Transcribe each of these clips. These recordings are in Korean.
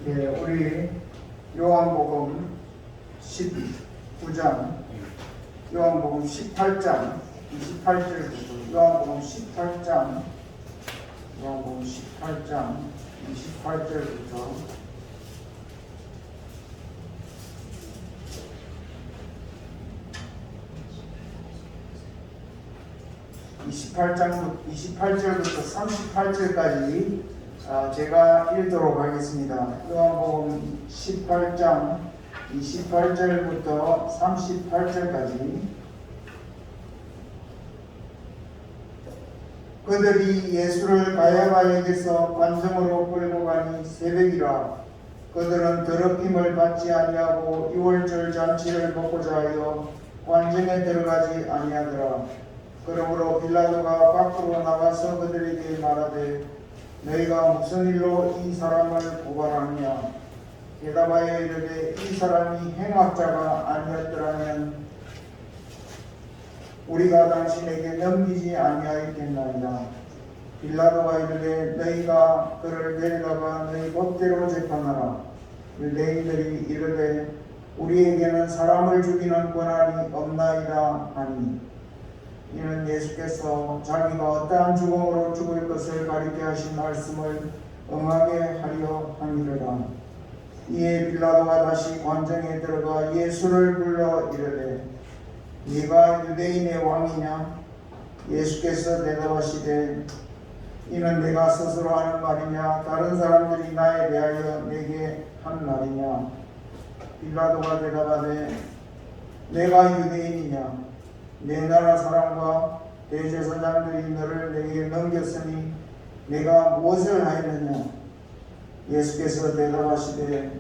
예, 우리 요한복음 19장, 요한복음 18장 28절부터 요한복음 18장 28절부터 28절부터 38절까지 제가 읽도록 하겠습니다. 요한복음 18장 28절부터 38절까지. 그들이 예수를 가야바에게서 관정으로 끌고 가니 새벽이라. 그들은 더럽힘을 받지 아니하고 유월절 잔치를 먹고자 하여 관정에 들어가지 아니하더라. 그러므로 빌라도가 밖으로 나가서 그들에게 말하되 너희가 무슨 일로 이 사람을 고발하느냐. 대답하여 이르되 이 사람이 행악자가 아니었더라면 우리가 당신에게 넘기지 아니하였겠나이다. 빌라도가 이르되 너희가 그를 데려다가 너희 법대로 재판하라. 유대인들이 이르되 우리에게는 사람을 죽이는 권한이 없나이다 하니 이는 예수께서 자기가 어떠한 죽음으로 죽을 것을 가리켜 하신 말씀을 응하게 하려 함이로라. 이에 빌라도가 다시 관정에 들어가 예수를 불러 이르되 네가 유대인의 왕이냐? 예수께서 대답하시되 이는 내가 스스로 하는 말이냐 다른 사람들이 나에 대하여 내게 한 말이냐? 빌라도가 대답하되 내가 유대인이냐? 내 나라 사람과 대제사장들이 너를 내게 넘겼으니 내가 무엇을 하였느냐? 예수께서 대답하시되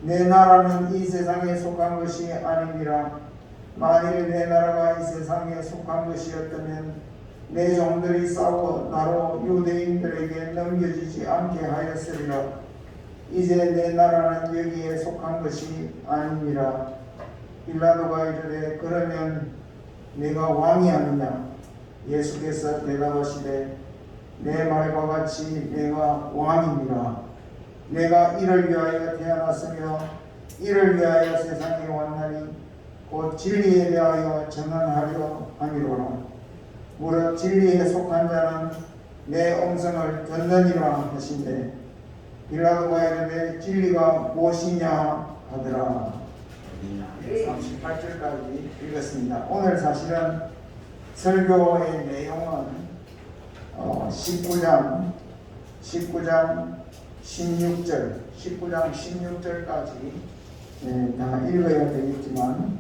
내 나라는 이 세상에 속한 것이 아니니라. 만일 내 나라가 이 세상에 속한 것이었다면 내 종들이 싸워 나로 유대인들에게 넘겨지지 않게 하였으리라. 이제 내 나라는 여기에 속한 것이 아니니라. 빌라도가 이르되 그러면 내가 왕이 아니냐? 예수께서 대답하시되 내 말과 같이 내가 왕이니라. 내가 이를 위하여 태어났으며 이를 위하여 세상에 왔나니 곧 진리에 대하여 전언하려 함이로라. 무릇 진리에 속한 자는 내 음성을 듣느니라 하신대 빌라도가 이르되 진리가 무엇이냐 하더라. 38절까지 읽었습니다. 오늘 사실은 설교의 내용은 19장 16절까지 다 읽어야 되겠지만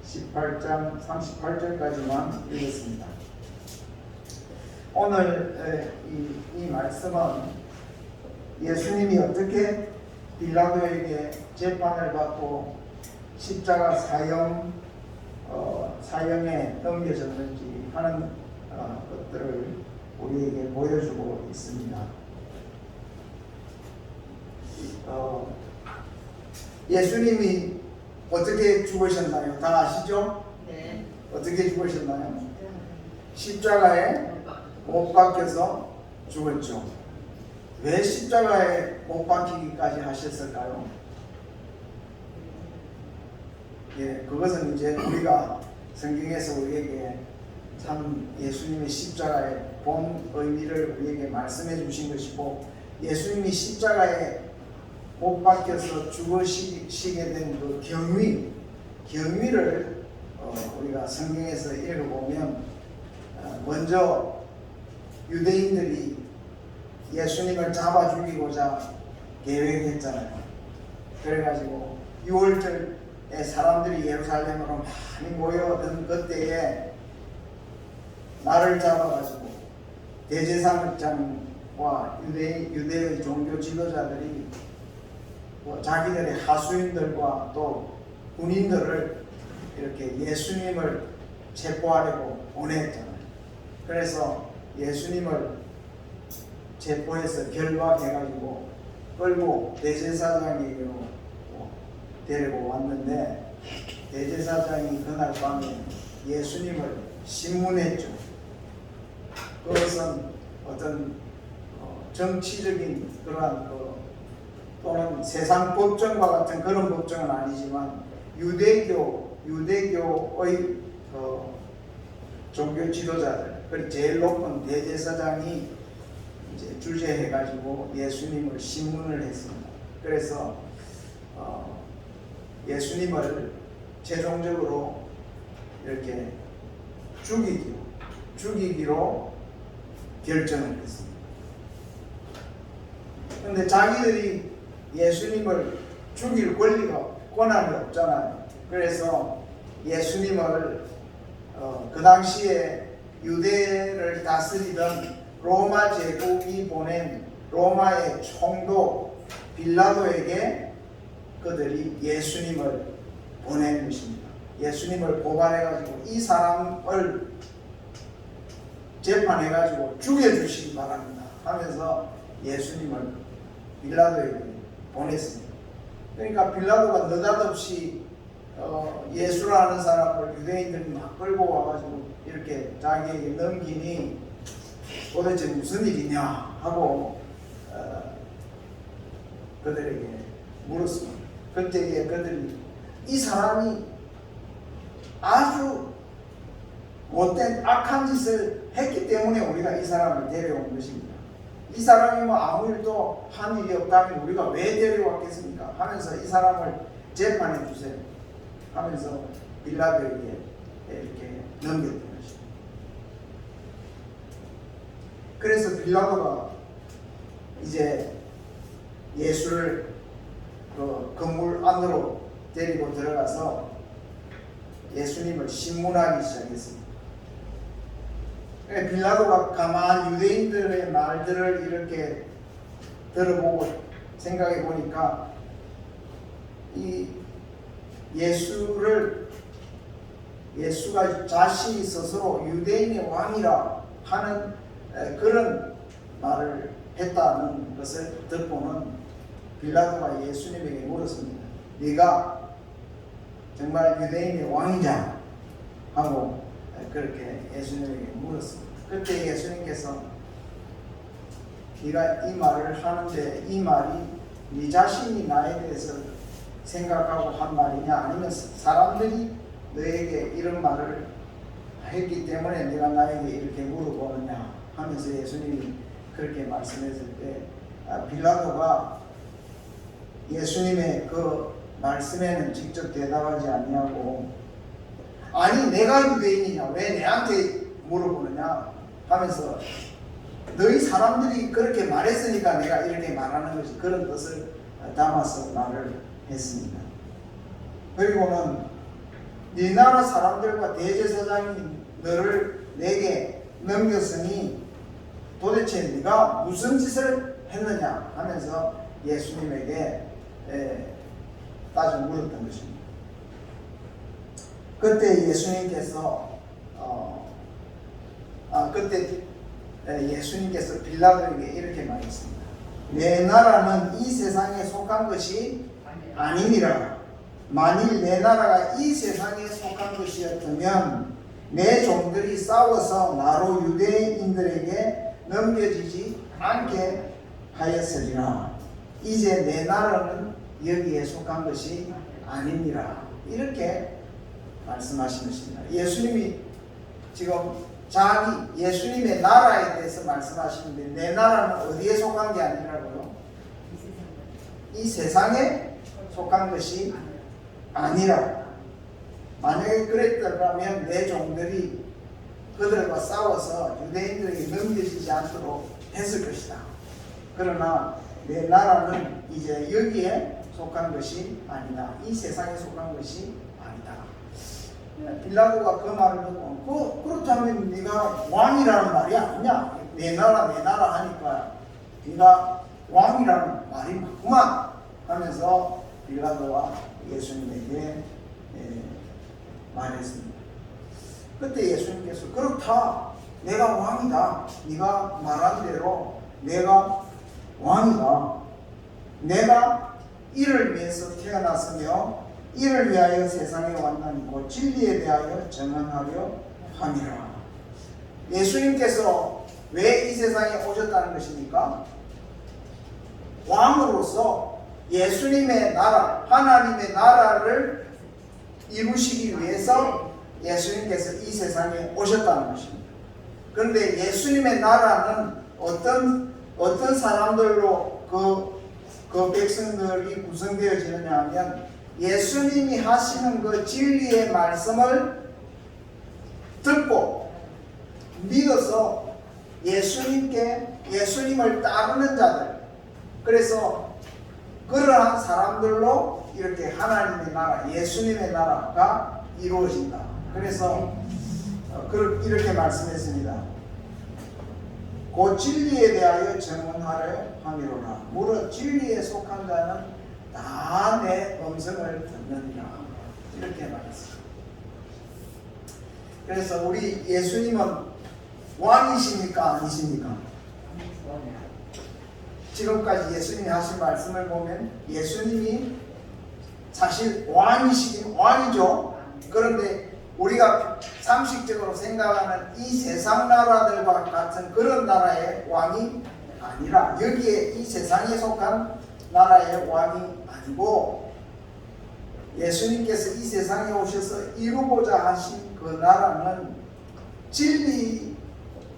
18장 38절까지만 읽었습니다. 오늘 이 말씀은 예수님이 어떻게 빌라도에게 재판을 받고 십자가 사형에 넘겨졌는지 하는 것들을 우리에게 보여주고 있습니다. 예수님이 어떻게 죽으셨나요? 다 아시죠? 네. 어떻게 죽으셨나요? 십자가에 못 박혀서 죽었죠. 왜 십자가에 못 박히기까지 하셨을까요? 예, 그것은 이제 우리가 성경에서 우리에게 참 예수님의 십자가의 본 의미를 우리에게 말씀해 주신 것이고, 예수님이 십자가에 못 박혀서 죽으시게 된 그 경위를 우리가 성경에서 읽어보면 먼저 유대인들이 예수님을 잡아 죽이고자 계획했잖아요. 그래가지고 6월절에 사람들이 예루살렘으로 많이 모여든 그때에 나를 잡아가지고 대제사장과 유대의 종교 지도자들이 자기들의 하수인들과 또 군인들을 이렇게 예수님을 체포하려고 보냈잖아요. 그래서 예수님을 체포해서 결박해가지고 끌고 대제사장에게로 데리고 왔는데 대제사장이 그날 밤에 예수님을 신문했죠. 그것은 어떤 정치적인 그러한 또는 세상 법정과 같은 그런 법정은 아니지만 유대교의 종교 지도자들, 그리고 제일 높은 대제사장이 이제 주재해가지고 예수님을 신문을 했습니다. 그래서 예수님을 최종적으로 이렇게 죽이기로 결정을 했습니다. 그런데 자기들이 예수님을 죽일 권한이 없잖아요. 그래서 예수님을 그 당시에 유대를 다스리던 로마 제국이 보낸 로마의 총독 빌라도에게 그들이 예수님을 보낸 것입니다. 예수님을 고발해가지고 이 사람을 재판해가지고 죽여주시기 바랍니다 하면서 예수님을 빌라도에게 보냈습니다. 그러니까 빌라도가 느닷없이 예수라는 사람을 유대인들이 막 끌고 와가지고 이렇게 자기에게 넘기니 도대체 무슨 일이냐 하고 그들에게 물었습니다. 그때에 그들이 이 사람이 아주 못된 악한 짓을 했기 때문에 우리가 이 사람을 데려온 것입니다. 이 사람이 뭐 아무 일도 한 일이 없다면 우리가 왜 데려왔겠습니까? 하면서 이 사람을 재판해 주세요 하면서 빌라도에게 이렇게 넘겼던 것입니다. 그래서 빌라도가 이제 예수를 그 건물 안으로 데리고 들어가서 예수님을 신문하기 시작했습니다. 빌라도가 가만 유대인들의 말들을 이렇게 들어보고 생각해 보니까 이 예수가 자신이 스스로 유대인의 왕이라 하는 그런 말을 했다는 것을 듣고는 빌라도가 예수님에게 물었습니다. 네가 정말 유대인의 왕이냐? 하고 그렇게 예수님에게 물었습니다. 그때 예수님께서 네가 이 말을 하는데 이 말이 네 자신이 나에 대해서 생각하고 한 말이냐 아니면 사람들이 너에게 이런 말을 했기 때문에 네가 나에게 이렇게 물어보느냐 하면서 예수님이 그렇게 말씀했을 때 빌라도가 예수님의 그 말씀에는 직접 대답하지 아니하고 아니 내가 유대인이냐 왜 내한테 물어보느냐 하면서 너희 사람들이 그렇게 말했으니까 내가 이렇게 말하는 것이 그런 뜻을 담아서 말을 했습니다. 그리고는 네 나라 사람들과 대제사장이 너를 내게 넘겼으니 도대체 네가 무슨 짓을 했느냐 하면서 예수님에게 따져 물었던 것입니다. 그때 예수님께서 예수님께서 빌라도에게 이렇게 말했습니다. 내 나라는 이 세상에 속한 것이 아니니라. 만일 내 나라가 이 세상에 속한 것이었다면 내 종들이 싸워서 나로 유대인들에게 넘겨지지 않게 하였으리라. 이제 내 나라는 여기에 속한 것이 아니니라. 이렇게 말씀하신 것입니다. 예수님이 지금 예수님의 나라에 대해서 말씀하시는데 내 나라는 어디에 속한 게 아니라고요? 이 세상에 속한 것이 아니라. 만약에 그랬더라면 내 종들이 그들과 싸워서 유대인들에게 넘겨지지 않도록 했을 것이다. 그러나 내 나라는 이제 여기에 속한 것이 아니다. 이 세상에 속한 것이 아니다. 빌라도가 그 말을 듣고 그렇다면 네가 왕이라는 말이 아니냐? 내 나라 하니까 네가 왕이라는 말이 맞구만 하면서 빌라도와 예수님에게 말했습니다. 그때 예수님께서 그렇다. 내가 왕이다. 네가 말한 대로 내가 왕이다. 내가 이를 위해서 태어났으며 이를 위하여 세상에 왔나니 곧 진리에 대하여 전언하려 함이라. 예수님께서 왜 이 세상에 오셨다는 것입니까? 왕으로서 예수님의 나라, 하나님의 나라를 이루시기 위해서 예수님께서 이 세상에 오셨다는 것입니다. 그런데 예수님의 나라는 어떤 사람들로 그 백성들이 구성되어지느냐 하면 예수님이 하시는 그 진리의 말씀을 듣고 믿어서 예수님을 따르는 자들, 그래서 그러한 사람들로 이렇게 하나님의 나라, 예수님의 나라가 이루어진다. 그래서 이렇게 말씀했습니다. 그 진리에 대하여 증언하려 함이로라. 무릇 진리에 속한 자는 다 내 음성을 듣느니라. 이렇게 말했습니다. 그래서 우리 예수님은 왕이십니까? 아니십니까? 지금까지 예수님이 하신 말씀을 보면 예수님이 사실 왕이시긴 왕이죠. 그런데 우리가 상식적으로 생각하는 이 세상 나라들과 같은 그런 나라의 왕이 아니라, 여기에 이 세상에 속한 나라의 왕이 아니고 예수님께서 이 세상에 오셔서 이루고자 하신 그 나라는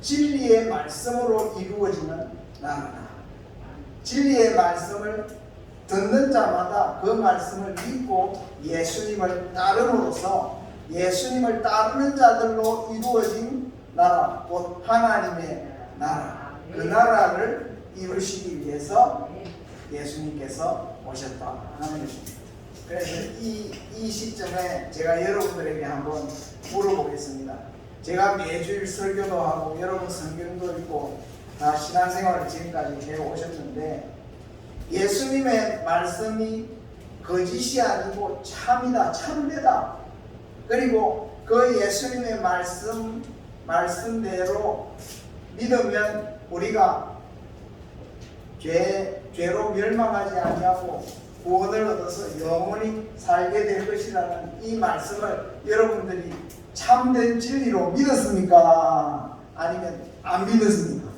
진리의 말씀으로 이루어지는 나라다. 진리의 말씀을 듣는 자마다 그 말씀을 믿고 예수님을 따름으로써 예수님을 따르는 자들로 이루어진 나라, 곧 하나님의 나라, 그 나라를 이루시기 위해서 예수님께서 오셨다 하는 것입니다. 그래서 이 시점에 제가 여러분들에게 한번 물어보겠습니다. 제가 매주일 설교도 하고 여러분 성경도 읽고 다 신앙생활을 지금까지 해오셨는데, 예수님의 말씀이 거짓이 아니고 참이다, 참되다. 그리고 그 예수님의 말씀대로 믿으면 우리가 죄로 멸망하지 아니하고 구원을 얻어서 영원히 살게 될 것이라는 이 말씀을 여러분들이 참된 진리로 믿었습니까? 아니면 안 믿었습니까?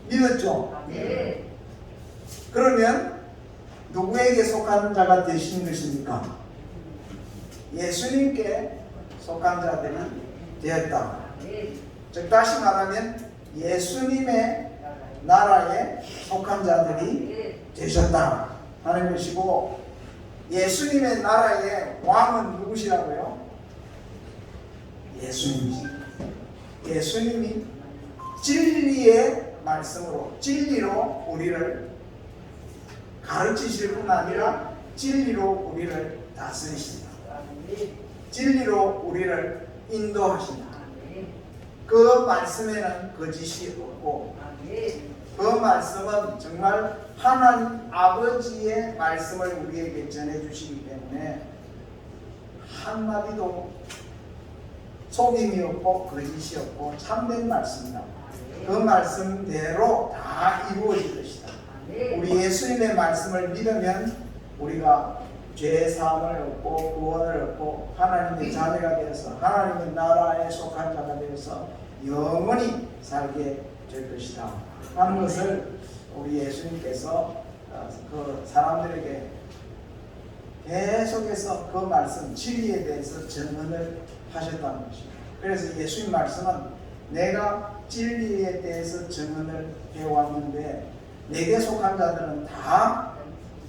믿었죠? 네. 그러면 누구에게 속한 자가 되신 것입니까? 예수님께 속한 자들이 되었다. 즉 다시 말하면 예수님의 나라에 속한 자들이 되셨다 하는 것이고, 예수님의 나라의 왕은 누구시라고요? 예수님이지. 예수님이 진리의 말씀으로, 진리로 우리를 가르치실 뿐 아니라 진리로 우리를 다스리신다. 진리로 우리를 인도하신다. 그 말씀에는 거짓이 없고, 그 말씀은 정말 하나님 아버지의 말씀을 우리에게 전해주시기 때문에 한마디도 속임이 없고 거짓이 없고 참된 말씀이다. 그 말씀대로 다 이루어질 것이다. 우리 예수님의 말씀을 믿으면 우리가 죄 사함을 얻고 구원을 얻고 하나님의 자녀가 되어서 하나님의 나라에 속한 자가 되어서 영원히 살게 될 것이다 하는 것을 우리 예수님께서 그 사람들에게 계속해서 그 말씀 진리에 대해서 증언을 하셨다는 것입니다. 그래서 예수님 말씀은 내가 진리에 대해서 증언을 해왔는데 내게 속한 자들은 다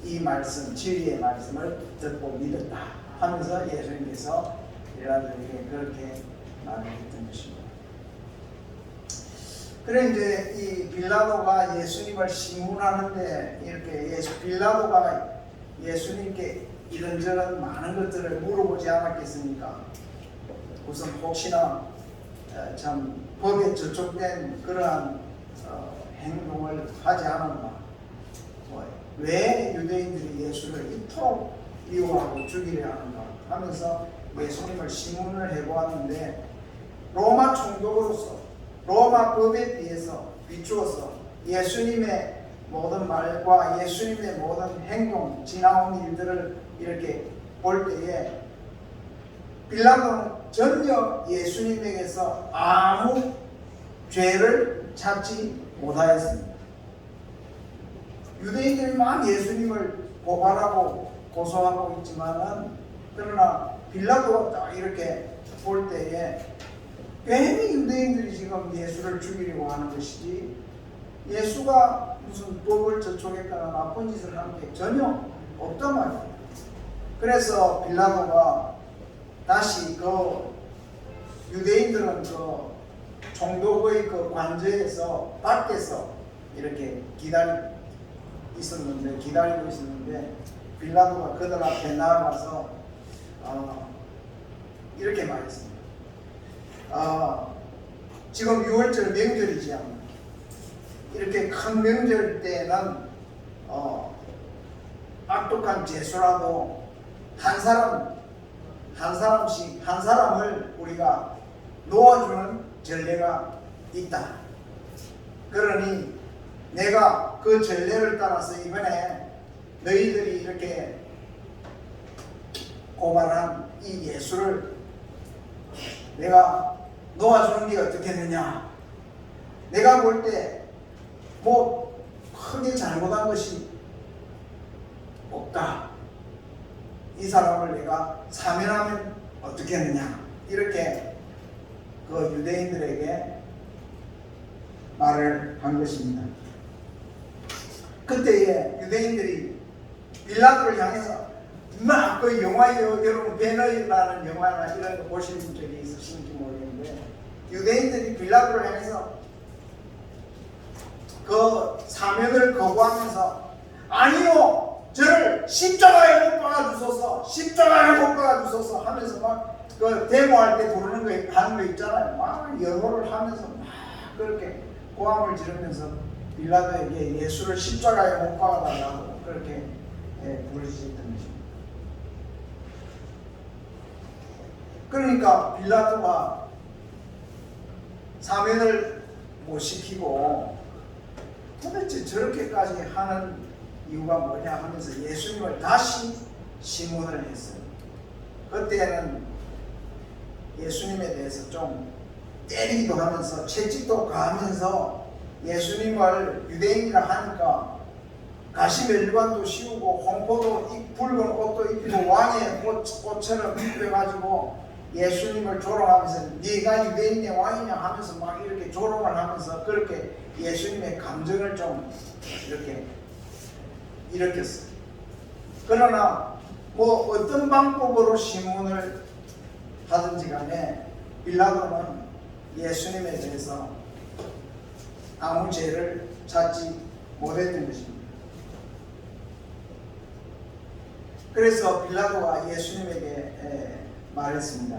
이 말씀, 진리의 말씀을 듣고 믿었다 하면서 예수님께서 이라들에게 그렇게 말했던 것입니다. 그래 이제 이 빌라도가 예수님을 신문하는데 이렇게 빌라도가 예수님께 이런저런 많은 것들을 물어보지 않았겠습니까? 우선 혹시나 참 법에 저촉된 그러한 행동을 하지 않았나? 왜 유대인들이 예수를 이토록 미워하고 죽이려 하는가 하면서 예수님을 신문을 해보았는데, 로마 총독으로서 로마 법에 비추어서 예수님의 모든 말과 예수님의 모든 행동, 지나온 일들을 이렇게 볼 때에 빌라도는 전혀 예수님에게서 아무 죄를 찾지 못하였습니다. 유대인들이 막 예수님을 고발하고 고소하고 있지만은, 그러나 빌라도가 딱 이렇게 볼 때에 괜히 유대인들이 지금 예수를 죽이려고 하는 것이지, 예수가 무슨 법을 저촉했거나 나쁜 짓을 하는 게 전혀 없단 말이에요. 그래서 빌라도가 다시 그 유대인들은 그 총독의 그 관저에서 밖에서 이렇게 기다리고 있었는데, 빌라도가 그들 앞에 나아가서 이렇게 말했습니다. 지금 6월절 명절이지, 이렇게 큰 명절 때는 악독한 죄수라도 한 사람을 우리가 놓아주는 전례가 있다. 그러니 내가 그 전례를 따라서 이번에 너희들이 이렇게 고발한 이 예수를 내가 놓아주는 게 어떻겠느냐. 내가 볼 때 뭐 크게 잘못한 것이 없다. 이 사람을 내가 사면하면 어떻겠느냐. 이렇게 그 유대인들에게 말을 한 것입니다. 그때에 유대인들이 빌라도를 향해서 막 그 영화요, 여러분 배너라는 영화나 이런 거 보시는 적이 있으신지 모르겠는데, 유대인들이 빌라도를 향해서 그 사면을 거부하면서 아니요, 저를 십자가에 못 박아주소서, 십자가에 못 박아주소서 하면서 막 그 데모할 때 부르는 거 하는 거 있잖아요. 막 영어를 하면서 막 그렇게 고함을 지르면서 빌라도에게 예수를 십자가에 못 박아달라고 그렇게 부르짖었던 것입니다. 그러니까 빌라도가 사면을 못 시키고 도대체 저렇게까지 하는 이유가 뭐냐 하면서 예수님을 다시 심문을 했어요. 그때는 예수님에 대해서 좀 때리기도 하면서 채찍도 가하면서 예수님을 유대인이라 하니까 가시멜리반도 씌우고 홍포도 붉은 옷도 입히고 왕의 옷처럼 입혀가지고 예수님을 조롱하면서 네가 유대인의 왕이냐 하면서 막 이렇게 조롱을 하면서 그렇게 예수님의 감정을 좀 이렇게 일으켰어요. 그러나 뭐 어떤 방법으로 심문을 하든지 간에 빌라도는 예수님에 대해서 아무 죄를 찾지 못했던 것입니다. 그래서 빌라도가 예수님에게 말했습니다.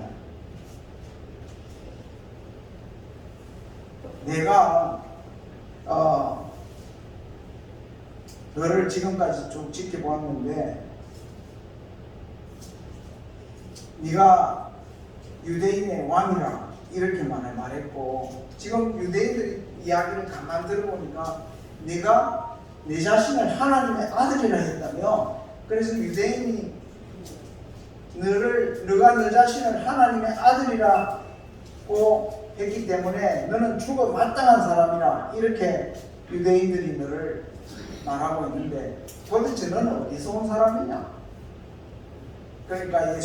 내가 너를 지금까지 쭉 지켜보았는데 네가 유대인의 왕이라 이렇게 말했고, 지금 유대인들이 이야기를 가만 들어보니까 네가 내 자신을 하나님의 아들이라 했다며, 그래서 유대인이 너가 너 자신을 하나님의 아들이라고 했기 때문에 너는 죽어 마땅한 사람이라 이렇게 유대인들이 너를 말하고 있는데, 도대체 너는 어디서 온 사람이냐? 그러니까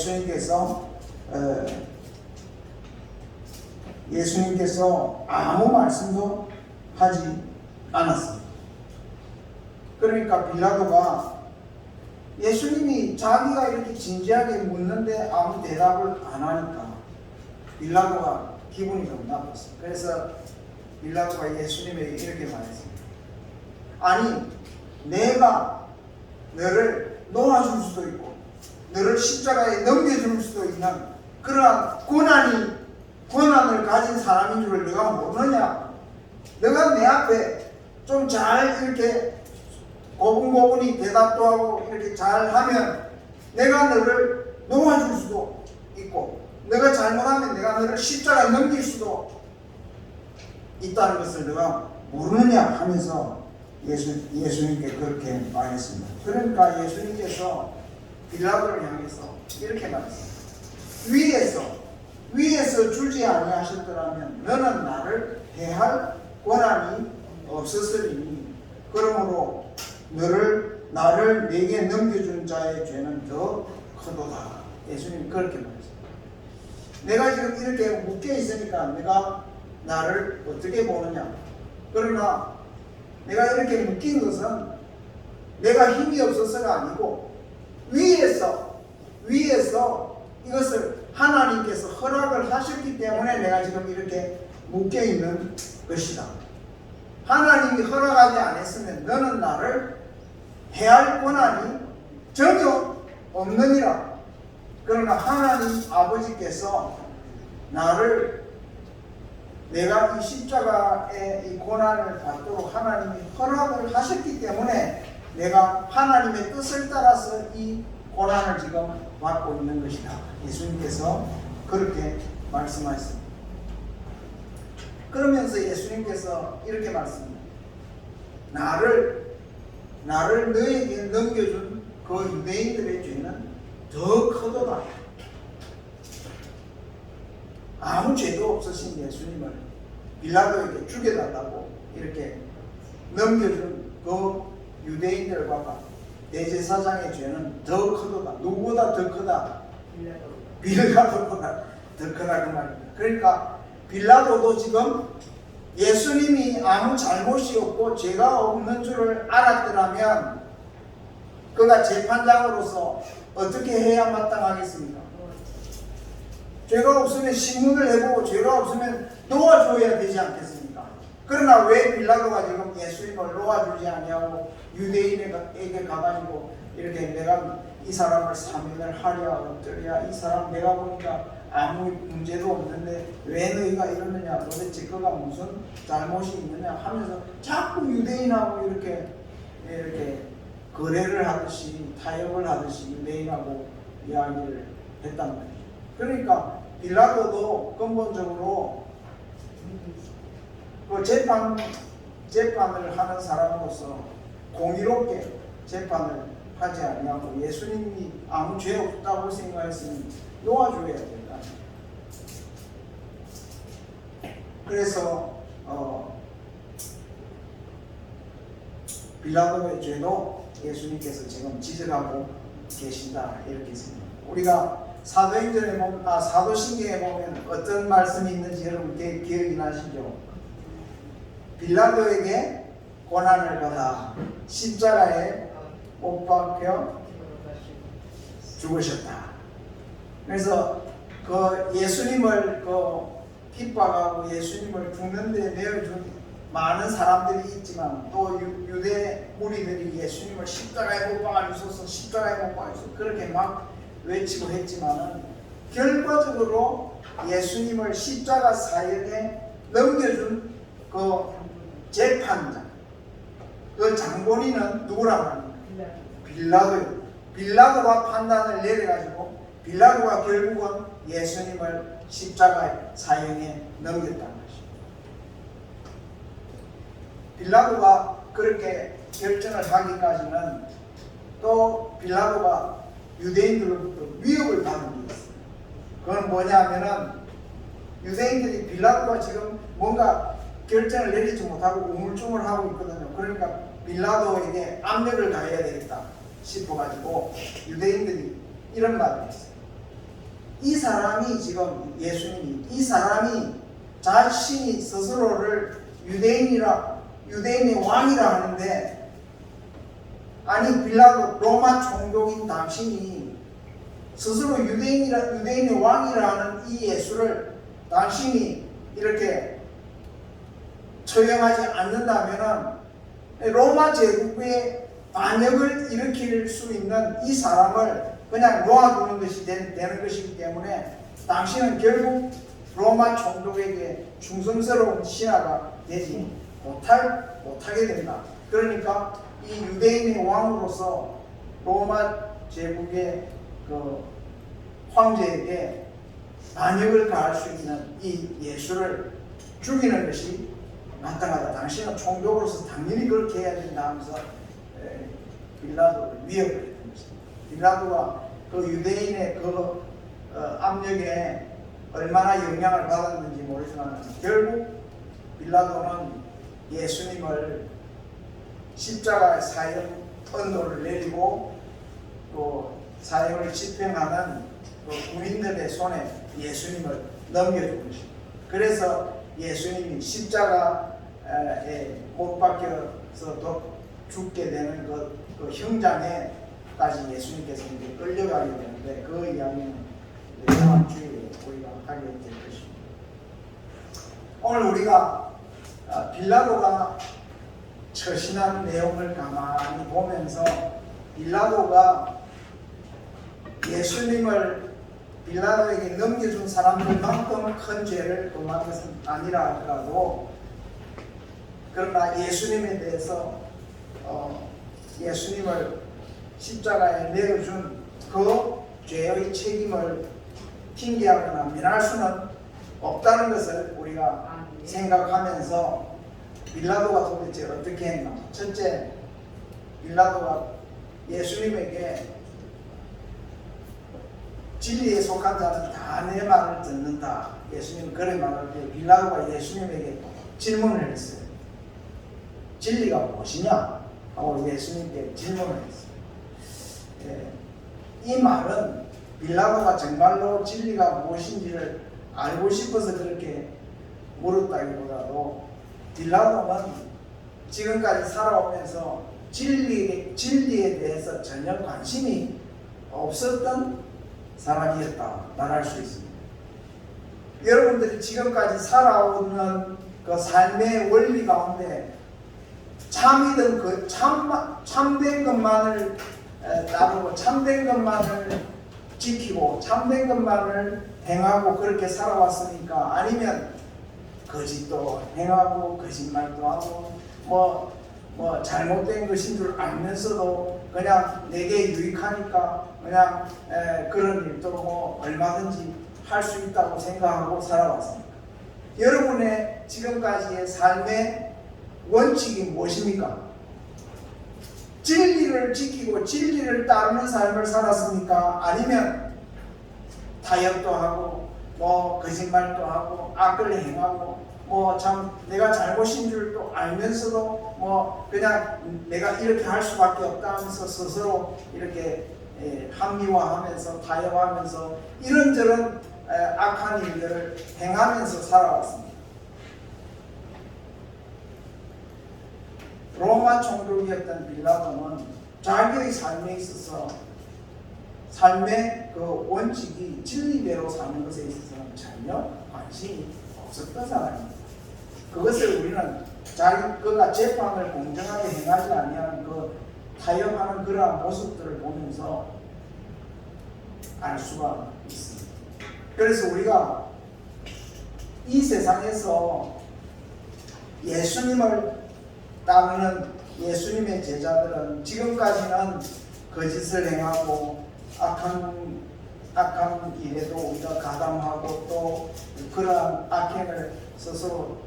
예수님께서 아무 말씀도 하지 않았습니다. 그러니까 빌라도가 예수님이 자기가 이렇게 진지하게 묻는데 아무 대답을 안 하니까 빌라도가 기분이 좀 나빴어요. 그래서 빌라도가 예수님에게 이렇게 말했습니다. 아니, 내가 너를 놓아줄 수도 있고 너를 십자가에 넘겨줄 수도 있는 그러한 권한을 가진 사람인 줄 너가 모르느냐? 너가 내 앞에 좀 잘 이렇게 고분고분히 대답도 하고 이렇게 잘 하면 내가 너를 놓아줄 수도 있고, 너가 잘못하면 내가 너를 십자가에 넘길 수도 있다는 것을 너가 모르느냐 하면서 예수님께 그렇게 말했습니다. 그러니까 예수님께서 빌라도를 향해서 이렇게 말했습니다. 위에서 주지 아니하셨더라면 너는 나를 해할 권한이 없었으리니, 그러므로 나를 내게 넘겨준 자의 죄는 더 크도다. 예수님이 그렇게 말했습니다. 내가 지금 이렇게 묶여 있으니까 내가 나를 어떻게 보느냐. 그러나 내가 이렇게 묶인 것은 내가 힘이 없어서가 아니고 위에서 이것을 하나님께서 허락을 하셨기 때문에 내가 지금 이렇게 묶여 있는 것이다. 하나님이 허락하지 않았으면 너는 나를 해할 권한이 전혀 없느니라. 그러나 하나님 아버지께서 나를 내가 이 십자가의 이 고난을 받도록 하나님이 허락을 하셨기 때문에 내가 하나님의 뜻을 따라서 이 고난을 지금 받고 있는 것이다. 예수님께서 그렇게 말씀하셨습니다. 그러면서 예수님께서 이렇게 말씀합니다. 나를 너에게 넘겨준 그 유대인들의 죄는 더 크도다. 아무 죄도 없으신 예수님을 빌라도에게 죽여달라고 이렇게 넘겨준 그 유대인들과 대제사장의 죄는 더 크도다. 누구보다 더 크다. 빌라도보다 더 크다 그 말입니다. 그러니까 빌라도도 지금 예수님이 아무 잘못이 없고 죄가 없는 줄을 알았더라면 그가 재판장으로서 어떻게 해야 마땅하겠습니까? 죄가 없으면 신문을 해보고 죄가 없으면 놓아줘야 되지 않겠습니까? 그러나 왜 빌라도가 지금 예수님을 놓아주지 아니하고 유대인에게 가가지고 이렇게 내가 이 사람을 사면을 하랴 어쩌랴, 이 사람 내가 보니까 아무 문제도 없는데 왜 너희가 이러느냐, 도대체 그가 무슨 잘못이 있느냐 하면서 자꾸 유대인하고 이렇게 거래를 하듯이 타협을 하듯이 유대인하고 이야기를 했단 말이죠. 그러니까 빌라도도 근본적으로 그 재판을 하는 사람으로서 공의롭게 재판을 하지 아니하고 예수님이 아무 죄 없다고 생각했으면 놓아줘야 된다. 그래서 빌라도의 죄도 예수님께서 지금 지적하고 계신다 이렇게 생각합니다. 우리가 사도신경에 보면 어떤 말씀이 있는지 여러분 기억이 나시죠? 빌라도에게 고난을 받아 십자가에 못 박혀 죽으셨다. 그래서 그 예수님을 핍박하고 예수님을 죽는데 내어준 많은 사람들이 있지만 또 유대 무리들이 예수님을 십자가에 못 박아주소서, 십자가에 못 박아주소서 그렇게 막 외치고 했지만은 결과적으로 예수님을 십자가 사형에 넘겨준 그 재판장, 그 장본인은 누구라고 합니까? 빌라도요. 빌라도가 판단을 내려가지고 빌라도가 결국은 예수님을 십자가의 사형에 넘겼다는 것입니다. 빌라도가 그렇게 결정을 하기까지는 또 빌라도가 유대인들로부터 위협을 받은 게 있어요. 그건 뭐냐면은 유대인들이 빌라도가 지금 뭔가 결정을 내리지 못하고 우물쭈물하고 있거든요. 그러니까 빌라도에게 압력을 가해야 되겠다 싶어가지고 유대인들이 이런 말을 했어요. 이 사람이 지금 예수님이 이 사람이 자신이 스스로를 유대인의 왕이라 하는데 아니 빌라도 로마 총독인 당신이 스스로 유대인의 왕이라 하는 이 예수를 당신이 이렇게 처형하지 않는다면 로마 제국의 반역을 일으킬 수 있는 이 사람을 그냥 놓아두는 것이 되는 것이기 때문에 당신은 결국 로마 총독에게 충성스러운 신하가 되지 못하게 된다. 그러니까 이 유대인의 왕으로서 로마 제국의 그 황제에게 반역을 가할 수 있는 이 예수를 죽이는 것이 마땅하다. 당신은 총독으로서 당연히 그렇게 해야 된다 하면서 빌라도를 위협을 했던 것입니다. 빌라도가 그 유대인의 그 압력에 얼마나 영향을 받았는지 모르지만 결국 빌라도는 예수님을 십자가의 사형 언도를 내리고 또 사형을 집행하는 군인들의 손에 예수님을 넘겨준 것입니다. 그래서 예수님이 십자가에 못 박혀서 죽게 되는 그 형장에까지 예수님께서 이제 끌려가게 되는데 그 이야기는 다음 주에 우리가 하게 될 것입니다. 오늘 우리가 빌라도가 처신한 내용을 가만히 보면서 빌라도가 예수님을 빌라도에게 넘겨준 사람들만큼 큰 죄를 범한 것은 아니라 하더라도 그러나 예수님에 대해서 예수님을 십자가에 내려준 그 죄의 책임을 핑계하거나 면할 수는 없다는 것을 우리가 생각하면서 빌라도가 도대체 어떻게 했나. 첫째, 빌라도가 예수님에게 진리에 속한 자는 다 내 말을 듣는다. 예수님 그래 말할 때 빌라도가 예수님에게 질문을 했어요. 진리가 무엇이냐? 하고 예수님께 질문을 했어요. 이 말은 빌라도가 정말로 진리가 무엇인지를 알고 싶어서 그렇게 물었다기보다도 빌라도는 지금까지 살아오면서 진리에 대해서 전혀 관심이 없었던 사람이었다 말할 수 있습니다. 여러분들이 지금까지 살아오는 그 삶의 원리 가운데 참이든 그 참된 것만을 따르고 참된 것만을 지키고 참된 것만을 행하고 그렇게 살아왔으니까, 아니면 거짓도 행하고 거짓말도 하고 뭐 잘못된 것인 줄 알면서도 그냥 내게 유익하니까 그냥 그런 일도 뭐 얼마든지 할 수 있다고 생각하고 살아왔습니다. 여러분의 지금까지의 삶의 원칙이 무엇입니까? 진리를 지키고 진리를 따르는 삶을 살았습니까? 아니면 타협도 하고 뭐 거짓말도 하고 악을 행하고 뭐 참 내가 잘못인 줄도 알면서도 뭐 그냥 내가 이렇게 할 수밖에 없다 하면서 스스로 이렇게 합리화하면서 타협하면서 이런저런 악한 일들을 행하면서 살아왔습니다. 로마 총독이었던 빌라도는 자기의 삶에 있어서 삶의 그 원칙이 진리대로 사는 것에 있어서는 전혀 관심이 없었던 사람입니다. 그것을 우리는 그가 재판을 공정하게 행하지 아니하는 그 타협하는 그러한 모습들을 보면서 알 수가 있습니다. 그래서 우리가 이 세상에서 예수님을 따르는 예수님의 제자들은 지금까지는 거짓을 행하고 악한 일에도 우리가 가담하고 또 그러한 악행을 스스로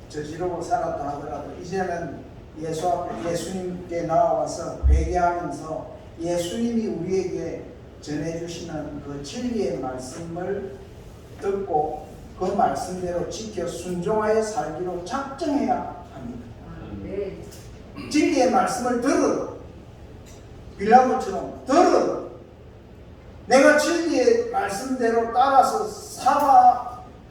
저지르고 살았다 하더라도 이제는 예수 앞에 예수님께 나와서 회개하면서 예수님이 우리에게 전해주시는 그 진리의 말씀을 듣고 그 말씀대로 지켜 순종하여 살기로 작정해야 합니다. 진리의 말씀을 들어도 빌라도처럼 들어도 내가 진리의 말씀대로 따라서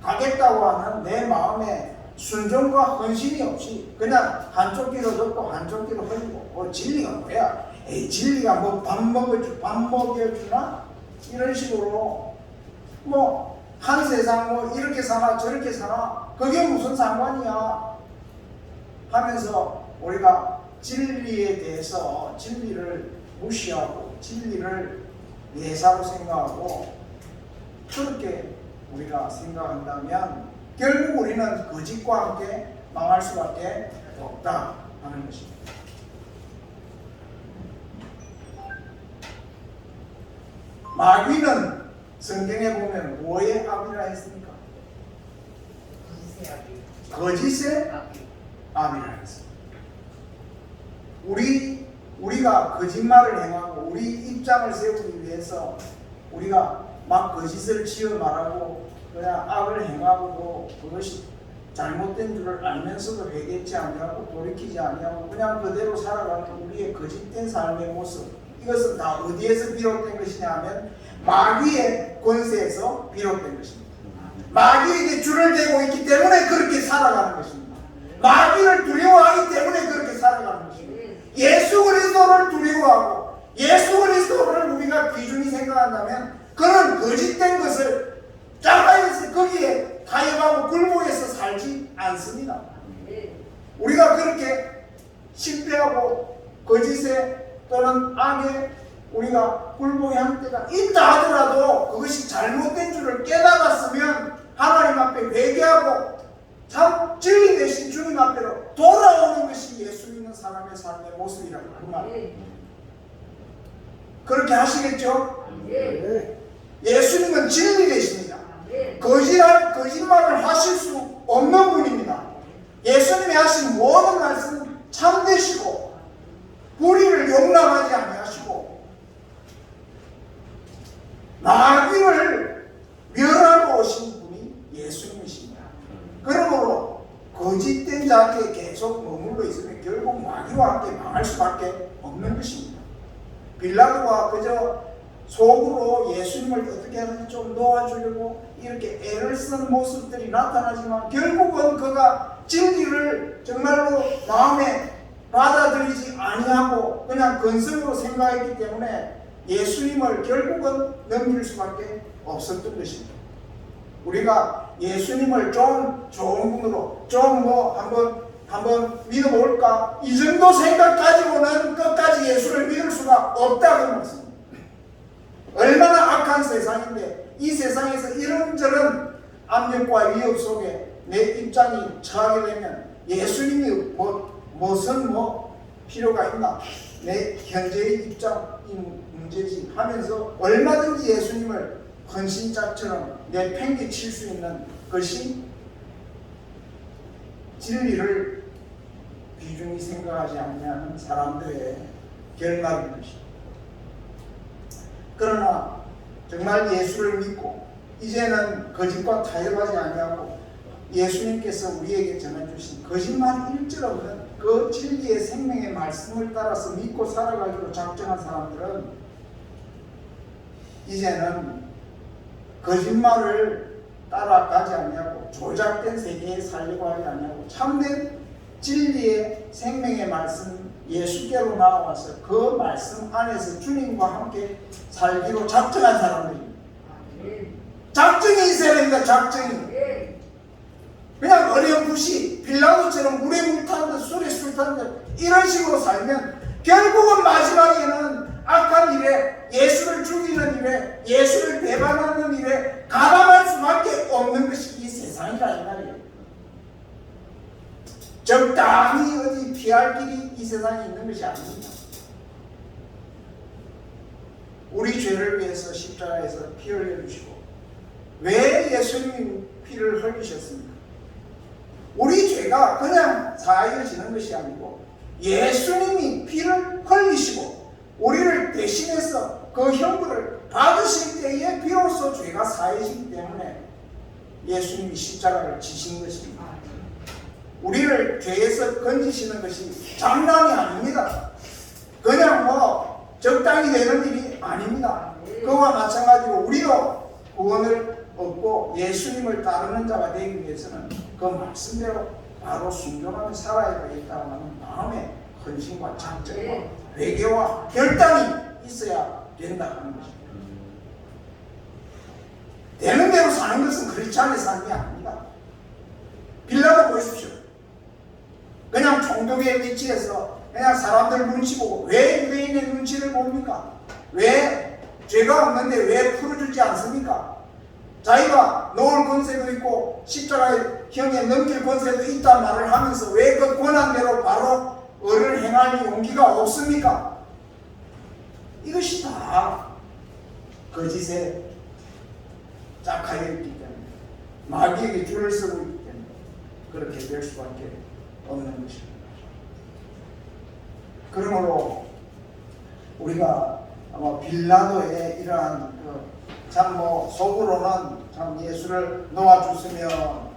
살아가겠다고 하는 내 마음에 순종과 헌신이 없이 그냥 한쪽 귀로 듣고 한쪽 귀로 흘리고 진리가 뭐야? 진리가 뭐 밥 먹여주나? 이런 식으로 뭐 한 세상 뭐 이렇게 사나 저렇게 사나 그게 무슨 상관이야 하면서 우리가 진리에 대해서 진리를 무시하고 진리를 예사로 생각하고 그렇게 우리가 생각한다면 결국 우리는 거짓과 함께 망할 수밖에 없다 하는 것입니다. 마귀는 성경에 보면 뭐의 압이라 했습니까? 거짓의 압이라 했습니다. 우리가 거짓말을 행하고 우리 입장을 세우기 위해서 우리가 막 거짓을 지어 말하고 그냥 악을 행하고도 그것이 잘못된 줄을 알면서도 회개치 아니하고 돌이키지 아니하고 그냥 그대로 살아가는 우리의 거짓된 삶의 모습, 이것은 다 어디에서 비롯된 것이냐 하면 마귀의 권세에서 비롯된 것입니다. 마귀에게 줄을 대고 있기 때문에 그렇게 살아가는 것입니다. 마귀를 두려워하기 때문에 그렇게 살아가는 것입니다. 예수 그리스도를 두려워하고 예수 그리스도를 우리가 귀중히 생각한다면 그는 거짓된 것을 자가에서 거기에 가입하고 굴복해서 살지 않습니다. 우리가 그렇게 실패하고 거짓에 또는 악에 우리가 굴복의 한때가 있다 하더라도 그것이 잘못된 줄을 깨달았으면 하나님 앞에 회개하고 참 진리 되신 주님 앞에로 돌아오는 것이 예수 믿는 사람의 삶의 모습이라고 그 말이에요. 그렇게 하시겠죠? 예수님은 진리 되십니다. 거짓말을 하실 수 없는 분입니다. 예수님이 하신 모든 말씀은 참되시고 불의를 용납하지 아니하시고 마귀를 멸하고 오신 분이 예수님이십니다. 그러므로 거짓된 자리에 계속 머물러 있으면 결국 마귀와 함께 망할 수밖에 없는 것입니다. 빌라도가 그저 속으로 예수님을 어떻게 하든지 좀 도와주려고 이렇게 애를 쓴 모습들이 나타나지만 결국은 그가 진리를 정말로 마음에 받아들이지 아니하고 그냥 근성으로 생각했기 때문에 예수님을 결국은 넘길 수밖에 없었던 것입니다. 우리가 예수님을 좀 좋은 분으로 좀 한번 믿어볼까? 이 정도 생각 가지고는 끝까지 예수를 믿을 수가 없다고 말씀입니다. 얼마나 악한 세상인데 이 세상에서 이런저런 압력과 위협 속에 내 입장이 처하게 되면 예수님이 무슨 필요가 있나? 내 현재의 입장이 문제지 하면서 얼마든지 예수님을 헌신자처럼 내팽개칠 수 있는 것이 진리를 귀중히 생각하지 않는 사람들의 결말인 것입니다. 그러나 정말 예수를 믿고 이제는 거짓과 타협하지 아니하고 예수님께서 우리에게 전해주신 거짓말 일절 없는 그 진리의 생명의 말씀을 따라서 믿고 살아가기로 작정한 사람들은 이제는 거짓말을 따라가지 아니하고 조작된 세계에 살려고 하지 아니하고 참된 진리의 생명의 말씀 예수께로 나와서 그 말씀 안에서 주님과 함께 살기로 작정한 사람들입니다. 작정이 있어야 됩니다. 작정이. 그냥 어렴풋이 빌라도처럼 물에 물 타는 듯 술에 술 타는 듯 이런 식으로 살면 결국은 마지막에는 악한 일에 예수를 죽이는 일에 예수를 배반하는 일에 가담할 수밖에 없는 것이 이 세상이라 이 말이에요. 적당히 어디 피할 길이 이 세상에 있는 것이 아닙니다. 우리 죄를 위해서 십자가에서 피 흘려주시고 왜 예수님이 피를 흘리셨습니까? 우리 죄가 그냥 사하여지는 것이 아니고 예수님이 피를 흘리시고 우리를 대신해서 그 형벌을 받으실 때에 비로소 죄가 사해지기 때문에 예수님이 십자가를 지신 것입니다. 우리를 죄에서 건지시는 것이 장난이 아닙니다. 그냥 적당히 되는 일이 아닙니다. 그와 마찬가지로 우리도 구원을 얻고 예수님을 따르는 자가 되기 위해서는 그 말씀대로 바로 순종하며 살아야겠다고 하는 마음의 헌신과 작정과 회개와 결단이 있어야 된다 하는 것입니다. 되는 대로 사는 것은 크리스찬의 삶이 아닙니다. 빌라도 보십시오. 그냥 총독의 위치에서 그냥 사람들 눈치 보고 왜 유대인의 눈치를 봅니까? 왜 죄가 없는데 왜 풀어주지 않습니까? 자기가 놓을 권세도 있고 십자가의 형에 넘길 권세도 있단 말을 하면서 왜 그 권한대로 바로 을을 행할 용기가 없습니까? 이것이 다 거짓에 짝하여 있기 때문에 마귀에게 줄을 서고 있기 때문에 그렇게 될 수밖에 없는 것입니다. 그러므로 우리가 아마 빌라도의 이러한 참 속으로는 참 예수를 놓아주시면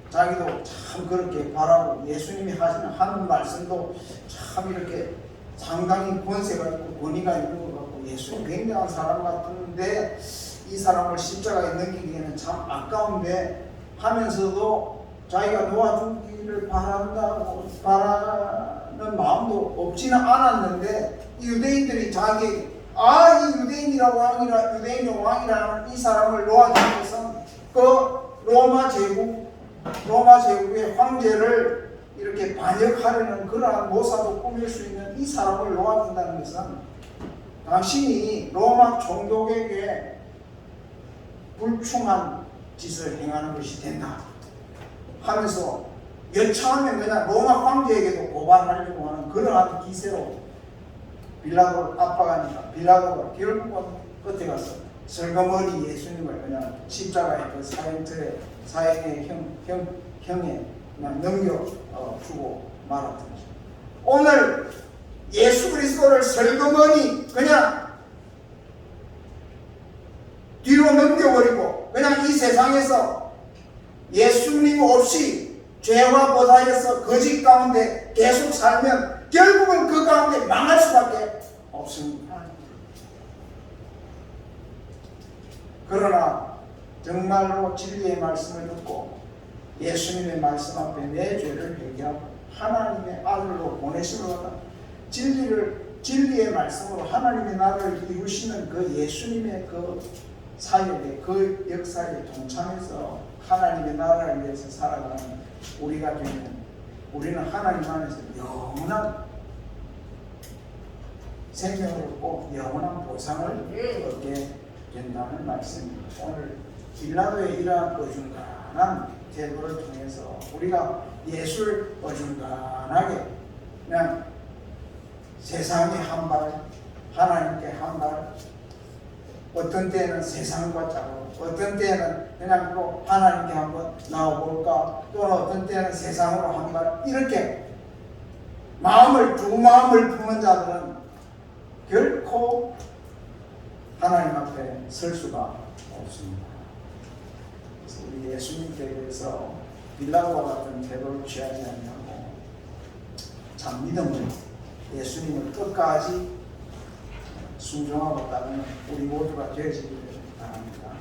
자기도 참 그렇게 바라고 예수님이 하는 말씀도 참 이렇게 상당히 권세가 있고 권위가 있는 것 같고 예수님 굉장한 사람 같은데 이 사람을 십자가에 넘기기에는 참 아까운데 하면서도 자기가 놓아주기를 바라는 마음도 없지는 않았는데 유대인들이 이 유대인의 왕이라는 이 사람을 놓아주기 위해서 그 로마 제국의 황제를 이렇게 반역하려는 그러한 모사도 꾸밀 수 있는 이 사람을 놓아준다는 것은 당신이 로마 총독에게 불충한 짓을 행하는 것이 된다 하면서 여차하면 그냥 로마 황제에게도 고발하려고 하는 그러한 기세로 빌라도를 압박하니까 빌라도가 결국은 끝에 가서 슬그머니 예수님을 그냥 십자가의 그 사형의 형에 그냥 넘겨주고 말았던 거죠. 오늘 예수 그리스도를 슬그머니 그냥 뒤로 넘겨버리고 그냥 이 세상에서 예수님 없이 죄와 보살에서 거짓 가운데 계속 살면 결국은 그 가운데 망할 수밖에 없습니다. 그러나 정말로 진리의 말씀을 듣고 예수님의 말씀 앞에 내 죄를 회개하고 하나님의 아들로 보내심을 받아 진리의 말씀으로 하나님의 나라를 이루시는 그 예수님의 그 사역에 그 역사에 동참해서 하나님의 나라를 위해서 살아가는 우리가 되면 우리는 하나님 안에서 영원한 생명을 얻고 영원한 보상을 얻게 된다는 말씀입니다. 오늘 빌라도의 이러한 어중간한 태도를 통해서 우리가 예수를 어중간하게 그냥 세상에 한 발, 하나님께 한 발, 어떤 때는 세상과 짜고 어떤 때는 그냥 또 하나님께 한번 나와볼까 또는 어떤 때는 세상으로 한 발 이렇게 두 마음을 품은 자들은 결코 하나님 앞에 설 수가 없습니다. 그래서 우리 예수님께서 빌라도와 같은 태도를 취하지 않냐고 참 믿음으로 예수님을 끝까지 순종하고 따르는 우리 모두가 되어지기를 바랍니다.